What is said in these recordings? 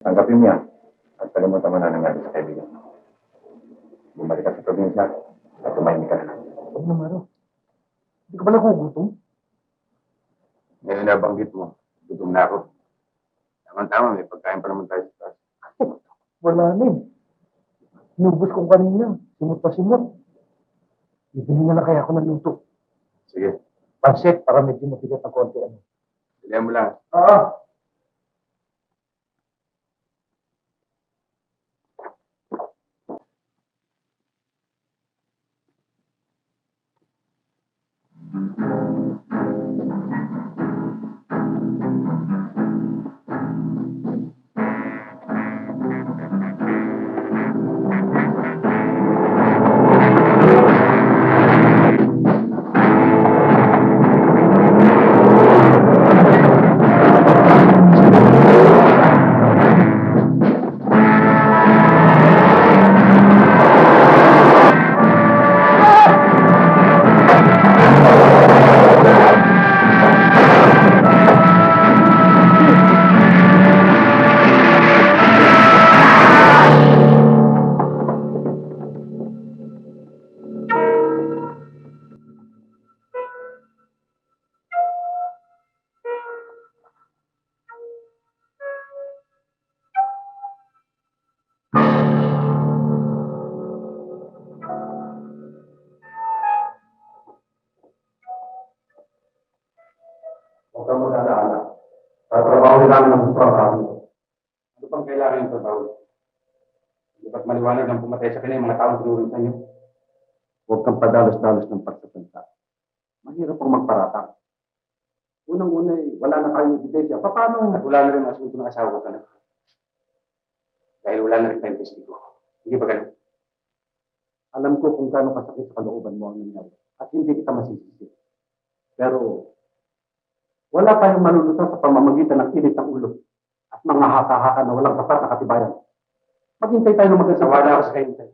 Tanggapin mo yan at kalimutan mo na nangyari sa kaibigan mo. Bumalik ka sa probinsya at tumahimik ka na lang. Huwag na, Maro. Hindi ka ba nagugutom? Ngayon nabanggit mo, gutom na ako. Tama-tama, may pagkain pa naman tayo sa taas. Wala na eh. Inubos kong kanina. Simot pa simot. Bibili na lang kaya ako ng luto. Sige, Pansit para medyo matigat ng konti. Ano? pilihan mo lang. Oo. Huwag kang mag-alala. Tatrabaho namin ang gusto ang kami. Ano pang kailangan yung trabaho? Hindi ba't maliwanag ang pumatay sa kanya yung mga taong tinuring sa inyo? Huwag kang padalos-dalos ng pagsasalita. Mahirap pang magparatang. Unang-una wala na kayong ebidensya. Paano? At wala na rin ang asunto ng asawa ko talaga. Dahil wala na rin tayong testigo. Hindi ba ganun? Alam ko kung gaano kasakit sa kalooban mo ang nangyari. At hindi kita masisisi. Pero wala tayong maluluto sa pamamagitan ng init ng ulo at mga haka-haka na walang sapat na katibayan. Maghintay tayo ng magandang wala ako sa kahintay.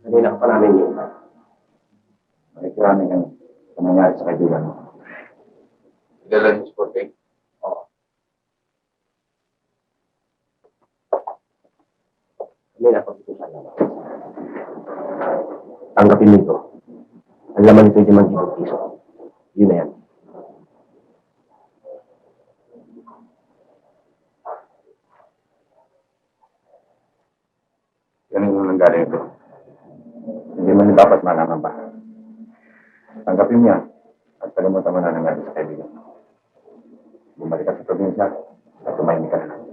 Kanina ka pa namin yun. Makikirami kami sa nangyari sa kaibigan mo. Kilala niyo si Porteng? Oo. Kanina pag-itusan naman. Tanggapin nito. Ang laman nito ay 5,000 piso. Yun na yan. Ganun yung nanggaling ito. Hindi mo dapat malaman ba? Tanggapin mo yan at kalimutan mo na nangyari sa kaibigan mo. Bumalik ka sa probinsya at tumahimik ka na lang.